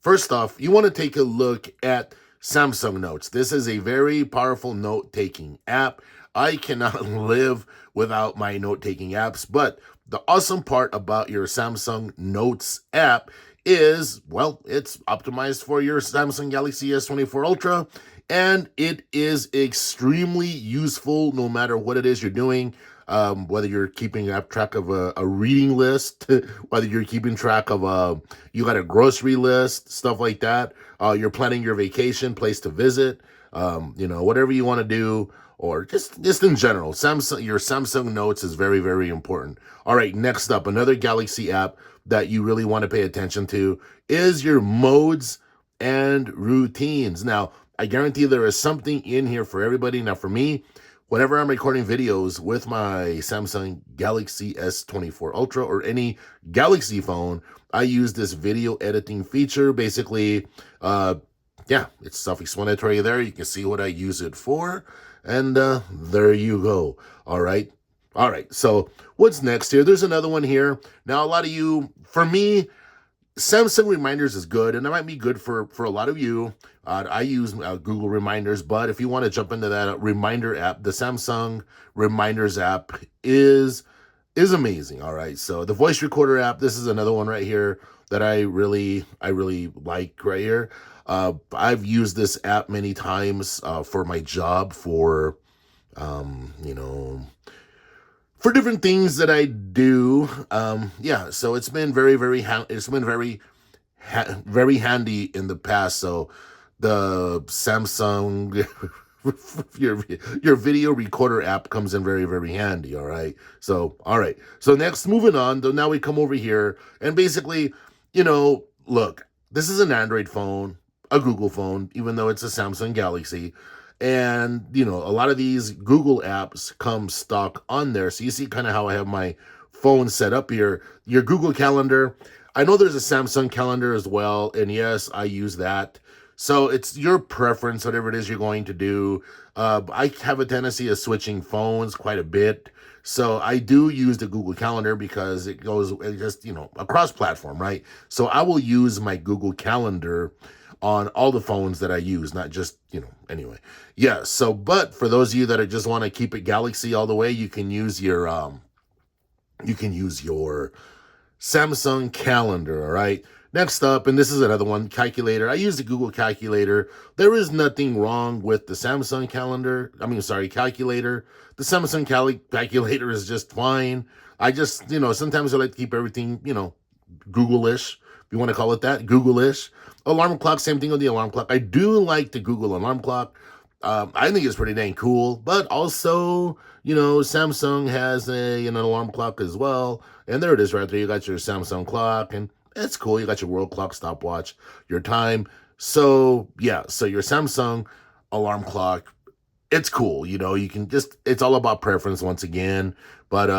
First off, you want to take a look at Samsung Notes. This is a very powerful note-taking app. I cannot live without my note-taking apps, but the awesome part about your Samsung Notes app is, well, it's optimized for your Samsung Galaxy S24 Ultra, and it is extremely useful no matter what it is you're doing. Whether you're keeping track of a reading list, whether you're keeping track of you got a grocery list, stuff like that. You're planning your vacation, place to visit, whatever you want to do, or just in general. Your Samsung Notes is very, very important. All right, next up, another Galaxy app that you really want to pay attention to is your modes and routines. Now, I guarantee there is something in here for everybody. Now, for me, whenever I'm recording videos with my Samsung Galaxy S24 Ultra or any Galaxy phone, I use this video editing feature. Basically, it's self-explanatory there. You can see what I use it for, and there you go. All right. So what's next here? There's another one here. Now, a lot of you, for me, Samsung Reminders is good, and that might be good for a lot of you. I use Google Reminders, but if you want to jump into that reminder app, the Samsung Reminders app is amazing. All right, so the voice recorder app, this is another one right here that I really like right here. I've used this app many times for my job, for for different things that I do. So it's been very handy in the past. So the Samsung your video recorder app comes in very handy. All right. So next, moving on, though, now we come over here, and basically, look, this is an Android phone, a Google phone, even though it's a Samsung Galaxy. And, a lot of these Google apps come stock on there. So you see kind of how I have my phone set up here. Your Google Calendar, I know there's a Samsung Calendar as well. And yes, I use that. So it's your preference, whatever it is you're going to do. I have a tendency of switching phones quite a bit. So I do use the Google Calendar because it just, across platform, right? So I will use my Google Calendar on all the phones that I use, not just, anyway. Yeah, so, but for those of you that just want to keep it Galaxy all the way, you can use your Samsung Calendar, all right? Next up, and this is another one, calculator. I use the Google Calculator. There is nothing wrong with the Samsung calculator. The Samsung calculator is just fine. I just, sometimes I like to keep everything, Google-ish, if you want to call it that, Google-ish. Alarm clock, same thing with the alarm clock. I do like the Google alarm clock. I think it's pretty dang cool. But also, Samsung has an alarm clock as well. And there it is right there. You got your Samsung clock, and it's cool. You got your world clock, stopwatch, your time. So, yeah. So your Samsung alarm clock, it's cool. You can it's all about preference once again. But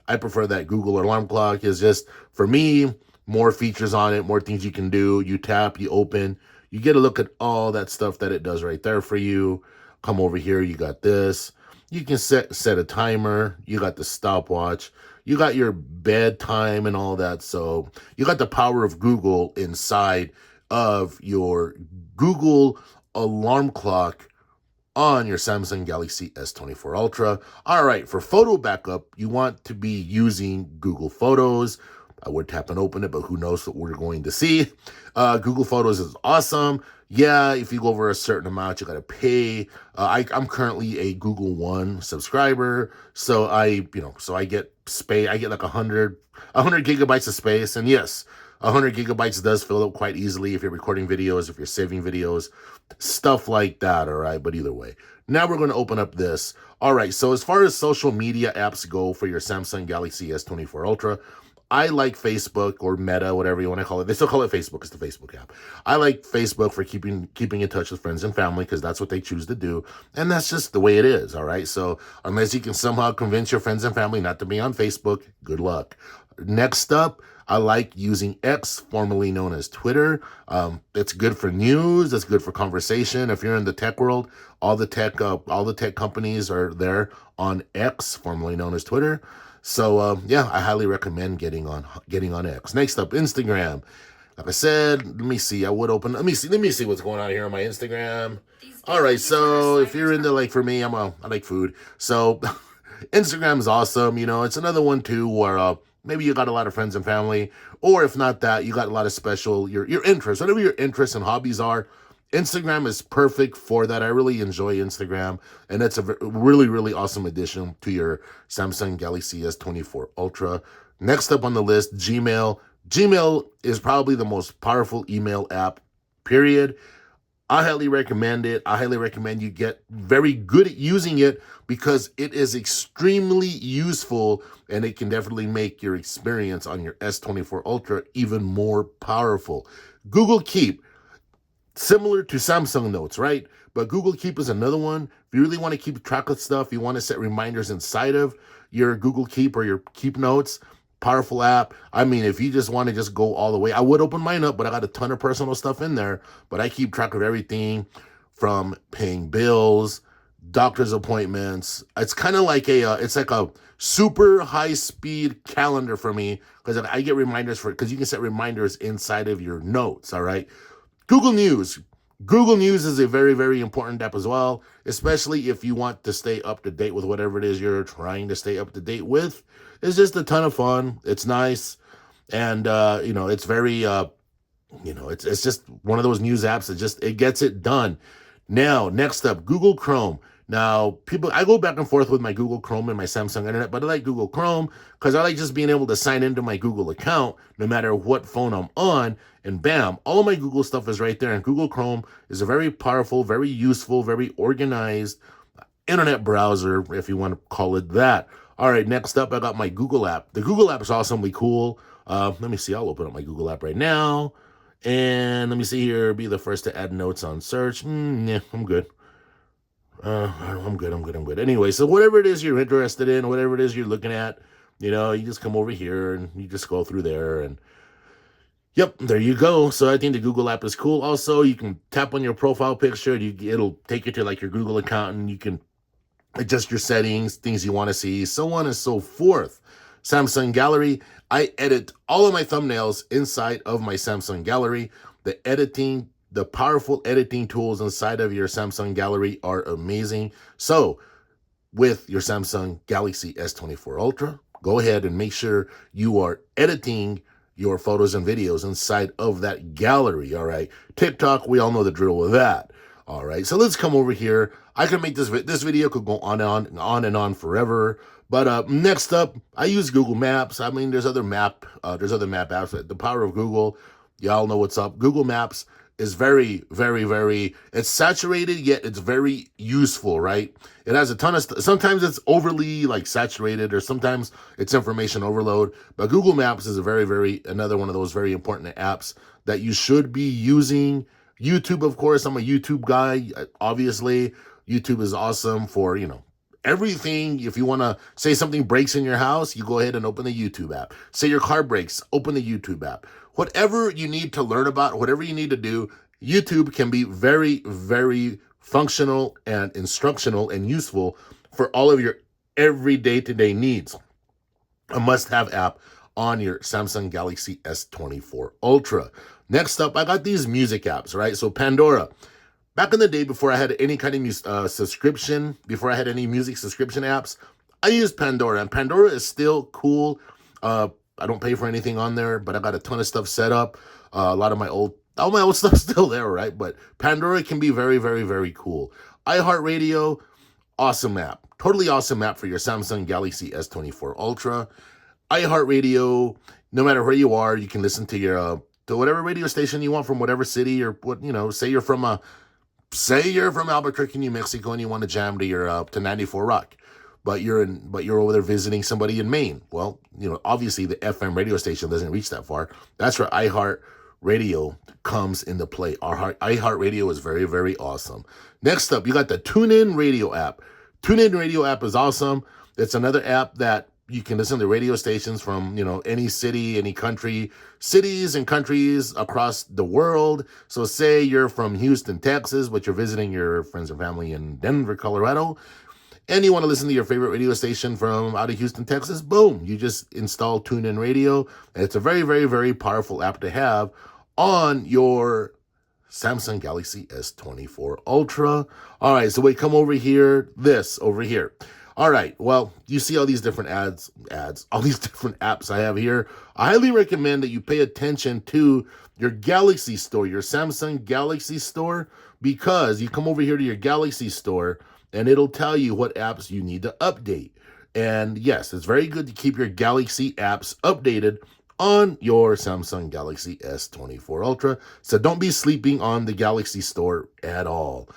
I prefer that Google alarm clock. Is just, for me, more features on it, more things you can do. You tap, you open, you get a look at all that stuff that it does right there for you. Come over here, you got this. You can set a timer. You got the stopwatch. You got your bedtime and all that. So you got the power of Google inside of your Google alarm clock on your Samsung Galaxy S24 Ultra. All right, for photo backup, you want to be using Google Photos. I would tap and open it, but who knows what we're going to see. Google Photos is awesome. Yeah, if you go over a certain amount, you got to pay. I'm currently a Google One subscriber, so I get space. I get like 100 gigabytes of space, and yes, 100 gigabytes does fill up quite easily if you're recording videos, if you're saving videos, stuff like that. All right, but either way, now we're going to open up this. All right, so as far as social media apps go for your Samsung Galaxy S24 Ultra, I like Facebook, or Meta, whatever you want to call it. They still call it Facebook. It's the Facebook app. I like Facebook for keeping in touch with friends and family, because that's what they choose to do. And that's just the way it is, all right? So unless you can somehow convince your friends and family not to be on Facebook, good luck. Next up, I like using X, formerly known as Twitter. It's good for news. It's good for conversation. If you're in the tech world, all the tech companies are there on X, formerly known as Twitter. So, I highly recommend getting on X. Next up, Instagram. Like I said, let me see. I would open. Let me see what's going on here on my Instagram. All right, so if you're into, like, for me, I like food. So Instagram is awesome. You know, it's another one too where maybe you got a lot of friends and family, or if not that, you got a lot of special your interests, whatever your interests and hobbies are. Instagram is perfect for that. I really enjoy Instagram, and it's a really, really awesome addition to your Samsung Galaxy S24 Ultra. Next up on the list, Gmail. Gmail is probably the most powerful email app, period. I highly recommend it. I highly recommend you get very good at using it because it is extremely useful, and it can definitely make your experience on your S24 Ultra even more powerful. Google Keep, similar to Samsung Notes, right? But Google Keep is another one. If you really want to keep track of stuff, you want to set reminders inside of your Google Keep or your Keep Notes, powerful app. I mean, if you just want to just go all the way, I would open mine up, but I got a ton of personal stuff in there. But I keep track of everything from paying bills, doctor's appointments. It's kind of like it's like a super high speed calendar for me because I get reminders because you can set reminders inside of your notes. All right. Google News. Google News is a very, very important app as well, especially if you want to stay up to date with whatever it is you're trying to stay up to date with. It's just a ton of fun. It's nice. And, it's very, it's just one of those news apps that it gets it done. Now, next up, Google Chrome. Now, I go back and forth with my Google Chrome and my Samsung Internet, but I like Google Chrome because I like just being able to sign into my Google account no matter what phone I'm on, and bam, all of my Google stuff is right there. And Google Chrome is a very powerful, very useful, very organized internet browser, if you want to call it that. All right, next up, I got my Google app. The Google app is awesomely cool. Let me see. I'll open up my Google app right now. And let me see here. Be the first to add notes on search. Yeah, I'm good. I'm good. Anyway, so whatever it is you're interested in, whatever it is you're looking at, you just come over here and you just scroll through there, and yep, there you go. So I think the Google app is cool. Also, you can tap on your profile picture. It'll take you to like your Google account, and you can adjust your settings, things you want to see, so on and so forth. Samsung Gallery. I edit all of my thumbnails inside of my Samsung Gallery. The powerful editing tools inside of your Samsung Gallery are amazing. So with your Samsung Galaxy S24 Ultra, go ahead and make sure you are editing your photos and videos inside of that gallery, all right? TikTok, we all know the drill with that. All right, so let's come over here. I can make this video could go on and on forever. But next up, I use Google Maps. I mean, there's other map apps. The power of Google, y'all know what's up. Google Maps is very, very, very, it's saturated, yet it's very useful, right? It has a ton of stuff. Sometimes it's overly like saturated, or sometimes it's information overload. But Google Maps is another one of those very important apps that you should be using. YouTube, of course, I'm a YouTube guy. Obviously, YouTube is awesome for, everything. If you want to say something breaks in your house, you go ahead and open the YouTube app. Say your car breaks, open the YouTube app. Whatever you need to learn about, whatever you need to do, YouTube can be very, very functional and instructional and useful for all of your everyday to-day needs. A must-have app on your Samsung Galaxy S24 Ultra. Next up, I got these music apps, right? So Pandora. Back in the day, before I had any kind of subscription, before I had any music subscription apps, I used Pandora, and Pandora is still cool. I don't pay for anything on there, but I got a ton of stuff set up. All my old stuff's still there, right? But Pandora can be very, very, very cool. iHeartRadio, awesome app. Totally awesome app for your Samsung Galaxy S24 Ultra. iHeartRadio, no matter where you are, you can listen to your to whatever radio station you want from whatever city, or what, say you're from Albuquerque, New Mexico, and you want to jam to your to 94 Rock. But you're over there visiting somebody in Maine. Well, obviously the FM radio station doesn't reach that far. That's where iHeartRadio comes into play. iHeartRadio is very, very awesome. Next up, you got the TuneIn Radio app. TuneIn Radio app is awesome. It's another app that you can listen to radio stations from, any city, any country, cities and countries across the world. So say you're from Houston, Texas, but you're visiting your friends and family in Denver, Colorado, and you want to listen to your favorite radio station from out of Houston, Texas, boom, you just install TuneIn Radio. And it's a very, very, very powerful app to have on your Samsung Galaxy S24 Ultra. All right, so we come over here, this over here. All right, well, you see all these different all these different apps I have here. I highly recommend that you pay attention to your Galaxy Store, your Samsung Galaxy Store, because you come over here to your Galaxy Store and it'll tell you what apps you need to update. And yes, it's very good to keep your Galaxy apps updated on your Samsung Galaxy S24 Ultra. So don't be sleeping on the Galaxy Store at all.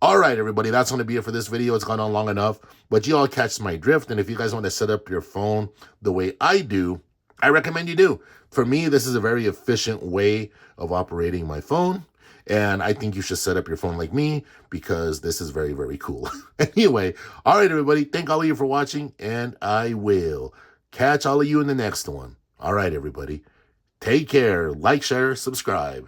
All right, everybody, that's going to be it for this video. It's gone on long enough, but you all catch my drift. And if you guys want to set up your phone the way I do, I recommend you do. For me, this is a very efficient way of operating my phone. And I think you should set up your phone like me because this is very, very cool. Anyway, all right, everybody, thank all of you for watching, and I will catch all of you in the next one. All right, everybody, take care, like, share, subscribe.